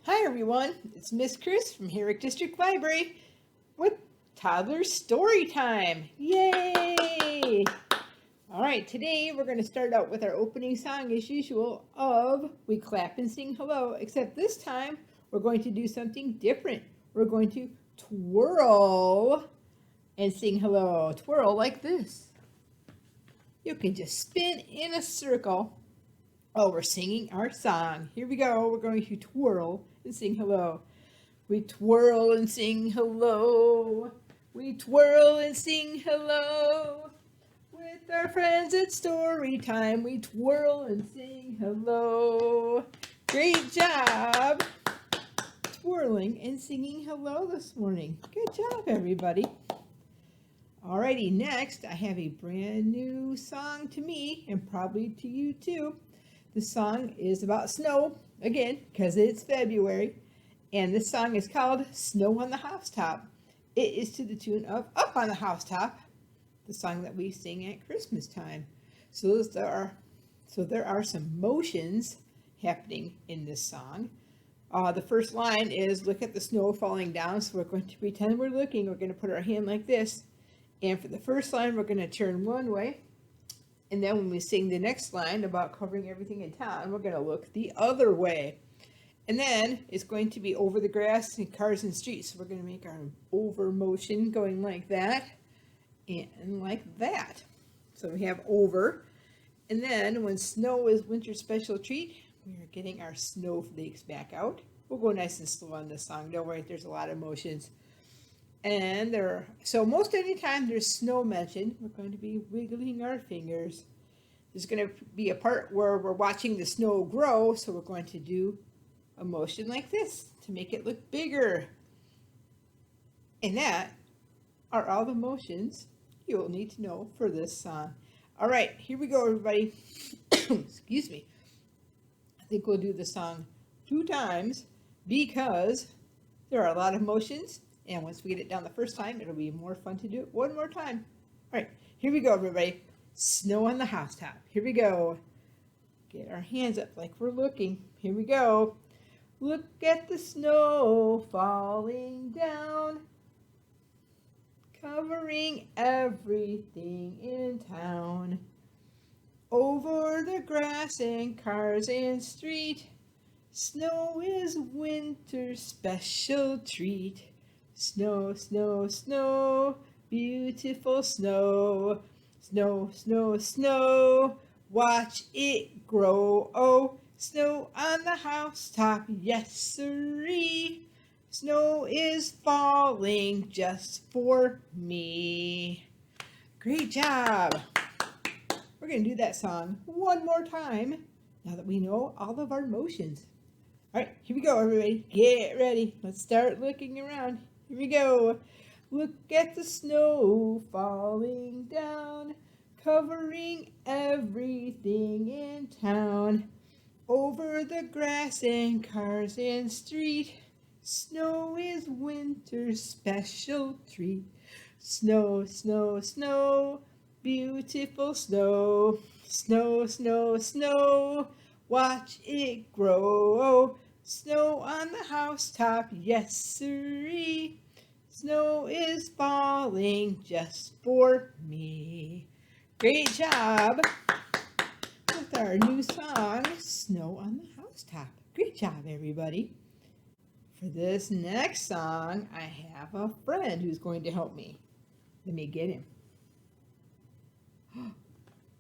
Hi everyone, it's Miss Chris from Herrick District Library with Toddler Storytime. Yay! All right, today we're going to start out with our opening song as usual of We Clap and Sing Hello, except this time we're going to do something different. We're going to twirl and sing hello. Twirl like this. You can just spin in a circle. Oh, we're singing our song. Here we go. We're going to twirl and sing hello. We twirl and sing hello. We twirl and sing hello. With our friends at story time, we twirl and sing hello. Great job twirling and singing hello this morning. Good job, everybody. Alrighty, next I have a brand new song to me and probably to you too. The song is about snow, again, because it's February, and this song is called Snow on the Housetop. It is to the tune of Up on the Housetop, the song that we sing at Christmas time. So there are some motions happening in this song. The first line is look at the snow falling down, so we're going to pretend we're looking. We're going to put our hand like this, and for the first line, we're going to turn one way. And then when we sing the next line about covering everything in town, we're going to look the other way. And then it's going to be over the grass and cars and streets. So we're going to make our over motion going like that and like that. So we have over. And then when snow is winter's special treat, we are getting our snowflakes back out. We'll go nice and slow on this song. Don't worry, there's a lot of motions. And so most any time there's snow mentioned, we're going to be wiggling our fingers. There's going to be a part where we're watching the snow grow, so we're going to do a motion like this to make it look bigger. And that are all the motions you'll need to know for this song. All right, here we go, everybody. Excuse me. I think we'll do the song 2 times because there are a lot of motions. And once we get it down the first time, it'll be more fun to do it one more time. All right, here we go, everybody. Snow on the housetop. Here we go. Get our hands up like we're looking. Here we go. Look at the snow falling down, covering everything in town. Over the grass and cars and street, snow is winter's special treat. Snow, snow, snow, beautiful snow. Snow, snow, snow, watch it grow. Oh, snow on the housetop, yes sirree. Snow is falling just for me. Great job. We're going to do that song one more time now that we know all of our motions. All right, here we go, everybody. Get ready. Let's start looking around. Here we go. Look at the snow falling down, covering everything in town. Over the grass and cars and street, snow is winter's special treat. Snow, snow, snow, beautiful snow. Snow, snow, snow, watch it grow. Snow on the housetop, yes sirree. Snow is falling just for me. Great job with our new song, Snow on the Housetop. Great job, everybody. For this next song, I have a friend who's going to help me. Let me get him.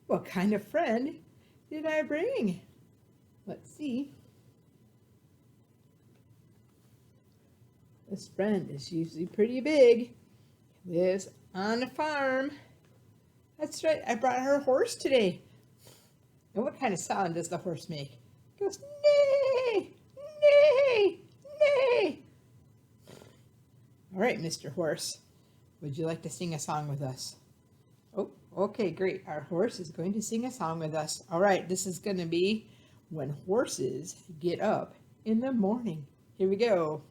What kind of friend did I bring? Let's see. This friend is usually pretty big. Lives on a farm. That's right, I brought her a horse today. And what kind of sound does the horse make? It goes, neigh, neigh, neigh. All right, Mr. Horse, would you like to sing a song with us? Oh, okay, great. Our horse is going to sing a song with us. All right, this is going to be When Horses Get Up in the Morning. Here we go.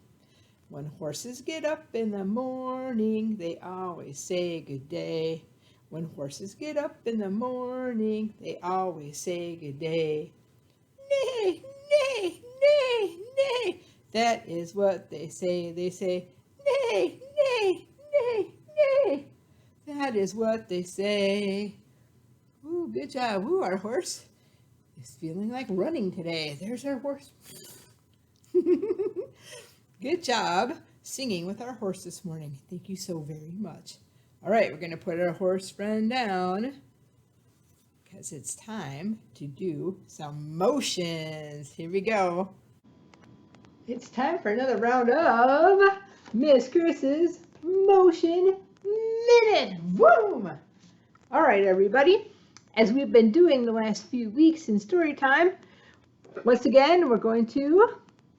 When horses get up in the morning, they always say good day. When horses get up in the morning, they always say good day. Neigh, neigh, neigh, neigh. That is what they say. They say, nay, nay, nay, nay. That is what they say. Ooh, good job. Ooh, our horse is feeling like running today. There's our horse. Good job singing with our horse this morning. Thank you so very much. All right, we're going to put our horse friend down because it's time to do some motions. Here we go. It's time for another round of Miss Chris's Motion Minute. Boom! All right, everybody. As we've been doing the last few weeks in Storytime, once again, we're going to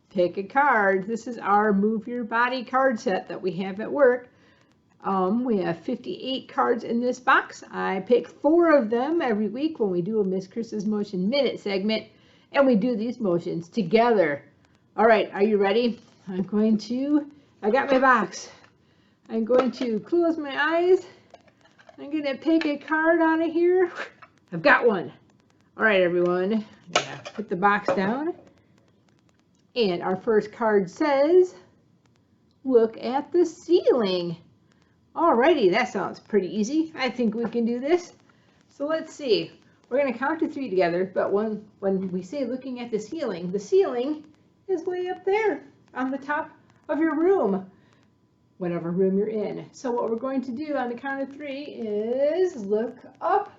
pick a card. This is our Move Your Body card set that we have at work. We have 58 cards in this box. I pick 4 of them every week when we do a Miss Chris's Motion Minute segment, and we do these motions together. All right, are you ready? I got my box. I'm going to close my eyes. I'm going to pick a card out of here. I've got one. All right, everyone. I'm going to put the box down. And our first card says, look at the ceiling. Alrighty, that sounds pretty easy. I think we can do this. So let's see. We're going to count to 3 together, but when we say looking at the ceiling is way up there on the top of your room, whatever room you're in. So what we're going to do on the count of 3 is look up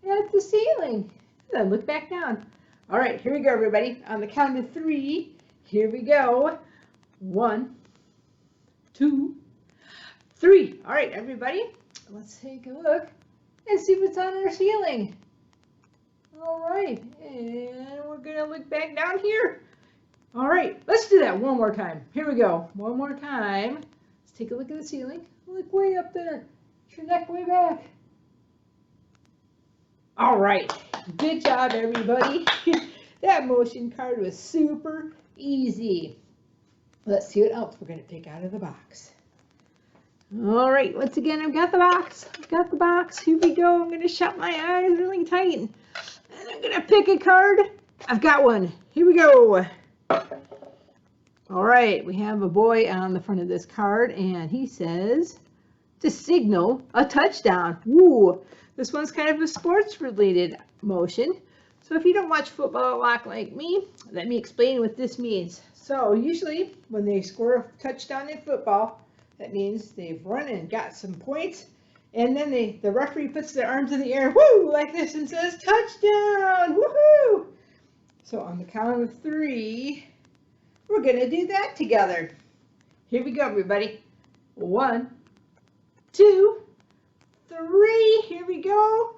at the ceiling, then look back down. All right, here we go, everybody. On the count of 3, here we go. 1, 2, 3. All right, everybody, let's take a look and see what's on our ceiling. All right, and we're gonna look back down here. All right, let's do that one more time. Here we go. One more time. Let's take a look at the ceiling. Look way up there. Get your neck way back. All right. Good job, everybody. That motion card was super easy. Let's see what else we're going to pick out of the box. All right. Once again, I've got the box. I've got the box. Here we go. I'm going to shut my eyes really tight. And I'm going to pick a card. I've got one. Here we go. All right, we have a boy on the front of this card, and he says to signal a touchdown. Woo! This one's kind of a sports-related motion. So if you don't watch football a lot like me, let me explain what this means. So usually when they score a touchdown in football, that means they've run and got some points, and then the referee puts their arms in the air, woo, like this, and says touchdown, woohoo! So on the count of 3, we're going to do that together. Here we go, everybody. 1, 2, 3. Here we go.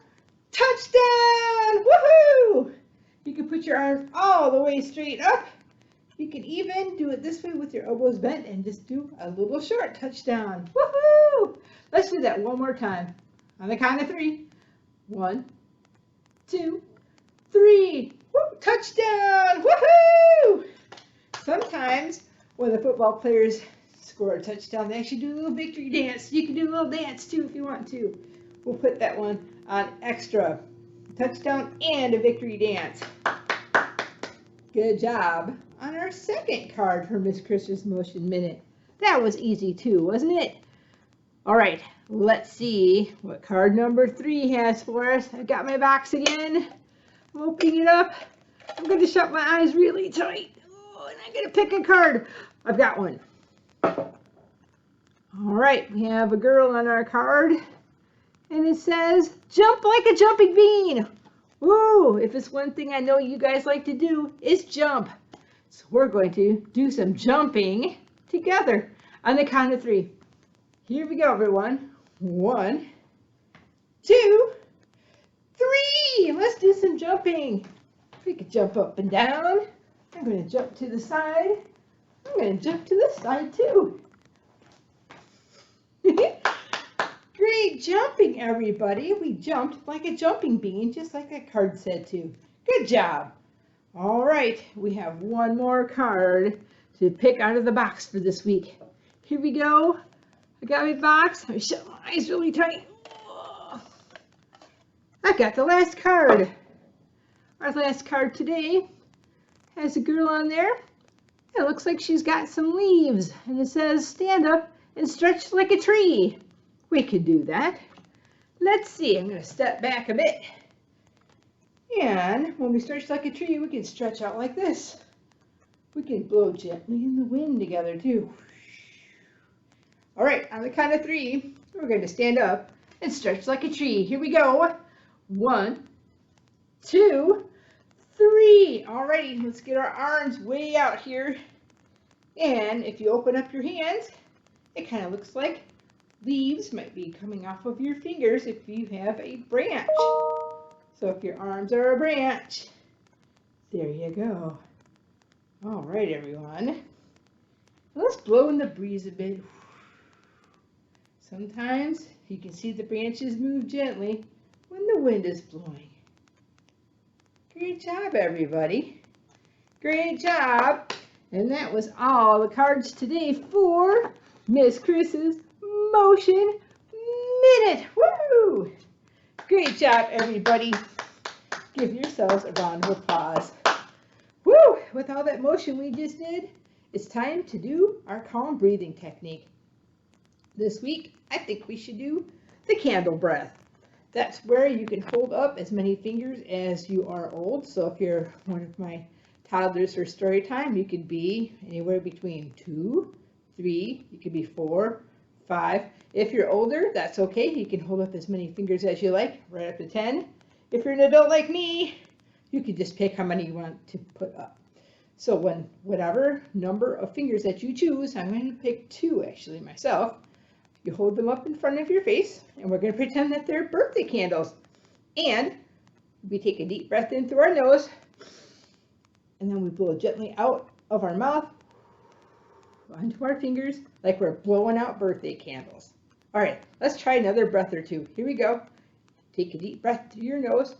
Touchdown! Woohoo! You can put your arms all the way straight up. You can even do it this way with your elbows bent and just do a little short touchdown. Woohoo! Let's do that one more time. On the count of 3. 1, 2, 3. Woo! Touchdown! Woohoo! Sometimes when the football players score a touchdown, they actually do a little victory dance. You can do a little dance too if you want to. We'll put that one on extra. Touchdown and a victory dance. Good job on our second card for Miss Chris's Motion Minute. That was easy too, wasn't it? All right, let's see what card number 3 has for us. I've got my box again. I'm opening it up. I'm going to shut my eyes really tight. And I'm going to pick a card. I've got one. All right, we have a girl on our card, and it says, jump like a jumping bean. Woo, if it's one thing I know you guys like to do, is jump. So we're going to do some jumping together on the count of 3. Here we go, everyone. 1, 2, 3. Let's do some jumping. We could jump up and down. I'm going to jump to the side. I'm going to jump to this side too. Great jumping, everybody. We jumped like a jumping bean, just like that card said to. Good job. All right, we have one more card to pick out of the box for this week. Here we go. I got my box. I shut my eyes really tight. I got the last card. Our last card today has a girl on there. It looks like she's got some leaves, and it says stand up and stretch like a tree. We could do that. Let's see, I'm going to step back a bit. And when we stretch like a tree, we can stretch out like this. We can blow gently in the wind together too. All right, on the count of 3, we're going to stand up and stretch like a tree. Here we go. 1, 2, 3. All righty, let's get our arms way out here. And if you open up your hands, it kind of looks like leaves might be coming off of your fingers if you have a branch. So if your arms are a branch, there you go. All right, everyone. Let's blow in the breeze a bit. Sometimes you can see the branches move gently when the wind is blowing. Great job, everybody. Great job. And that was all the cards today for Miss Chris's Motion Minute. Woo! Great job, everybody. Give yourselves a round of applause. Woo! With all that motion we just did, it's time to do our calm breathing technique. This week, I think we should do the candle breath. That's where you can hold up as many fingers as you are old. So if you're one of my toddlers for story time, you could be anywhere between 2, 3, you could be 4, 5. If you're older, that's okay. You can hold up as many fingers as you like, right up to 10. If you're an adult like me, you can just pick how many you want to put up. So whatever number of fingers that you choose, I'm going to pick 2 actually myself. You hold them up in front of your face, and we're going to pretend that they're birthday candles. And we take a deep breath in through our nose, and then we blow gently out of our mouth onto our fingers like we're blowing out birthday candles. All right, let's try another breath or 2. Here we go. Take a deep breath through your nose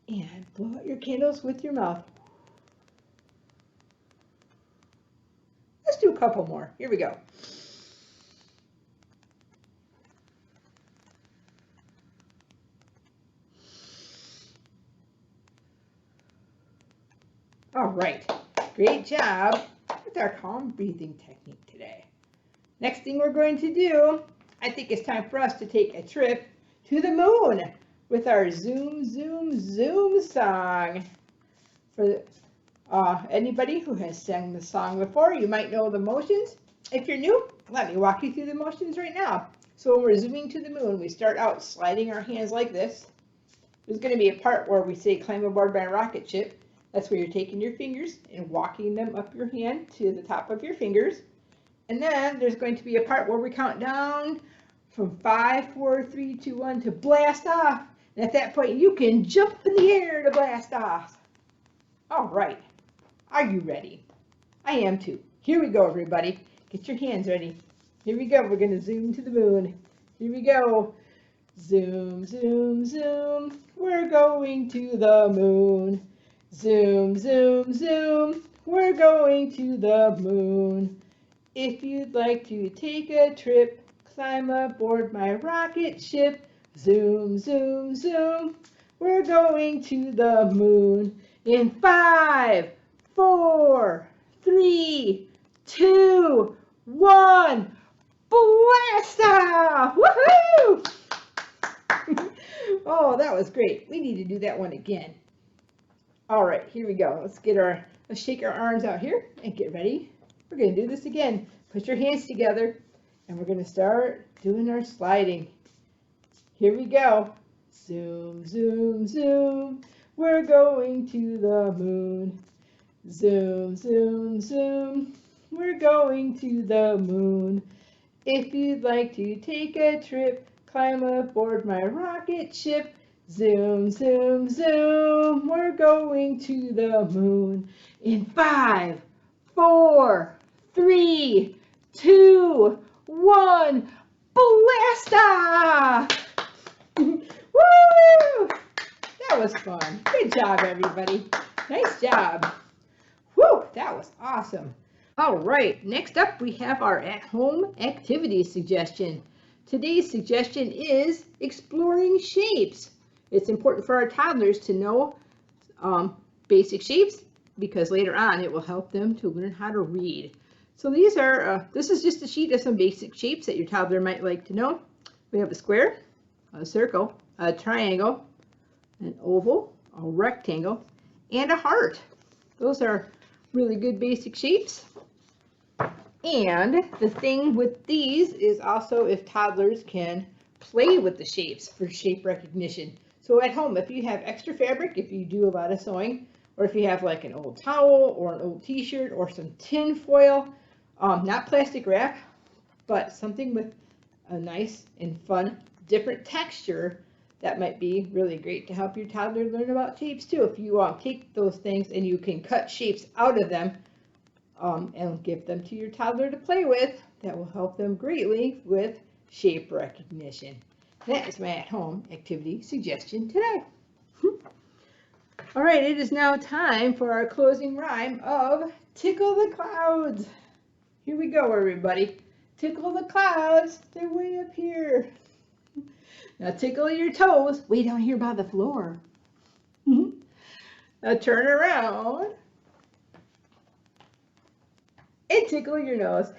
and blow out your candles with your mouth. Let's do a couple more. Here we go. All right, great job with our calm breathing technique today. Next thing we're going to do, I think it's time for us to take a trip to the moon with our Zoom, Zoom, Zoom song. For anybody who has sang the song before, you might know the motions. If you're new, let me walk you through the motions right now. So when we're zooming to the moon, we start out sliding our hands like this. There's going to be a part where we say climb aboard my rocket ship. That's where you're taking your fingers and walking them up your hand to the top of your fingers. And then there's going to be a part where we count down from 5, 4, 3, 2, 1 to blast off. And at that point, you can jump in the air to blast off. All right. Are you ready? I am too. Here we go, everybody. Get your hands ready. Here we go. We're going to zoom to the moon. Here we go. Zoom, zoom, zoom. We're going to the moon. Zoom, zoom, zoom, we're going to the moon. If you'd like to take a trip, climb aboard my rocket ship. Zoom, zoom, zoom, we're going to the moon. In 5, 4, 3, 2, 1, blast off! Woohoo! Oh, that was great. We need to do that one again. All right, here we go. Let's shake our arms out here and get ready. We're going to do this again. Put your hands together, and we're going to start doing our sliding. Here we go. Zoom, zoom, zoom. We're going to the moon. Zoom, zoom, zoom. We're going to the moon. If you'd like to take a trip, climb aboard my rocket ship. Zoom, zoom, zoom, we're going to the moon. In 5, 4, 3, 2, 1, blast off! Woo! That was fun. Good job, everybody. Nice job. Woo, that was awesome. All right, next up we have our at-home activity suggestion. Today's suggestion is exploring shapes. It's important for our toddlers to know basic shapes, because later on it will help them to learn how to read. So these are, this is just a sheet of some basic shapes that your toddler might like to know. We have a square, a circle, a triangle, an oval, a rectangle, and a heart. Those are really good basic shapes. And the thing with these is also if toddlers can play with the shapes for shape recognition. So at home, if you have extra fabric, if you do a lot of sewing, or if you have like an old towel or an old t-shirt or some tin foil, not plastic wrap, but something with a nice and fun different texture, that might be really great to help your toddler learn about shapes too. If you take those things and you can cut shapes out of them and give them to your toddler to play with, that will help them greatly with shape recognition. That is my at-home activity suggestion today. All right, it is now time for our closing rhyme of Tickle the Clouds. Here we go, everybody. Tickle the clouds, they're way up here. Now tickle your toes, way down here by the floor. Now turn around and tickle your nose.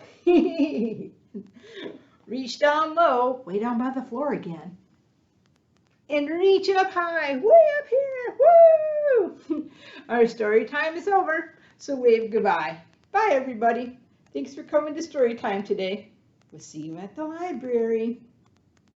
Reach down low, way down by the floor again. And reach up high, way up here. Woo! Our story time is over, so wave goodbye. Bye, everybody. Thanks for coming to Storytime today. We'll see you at the library.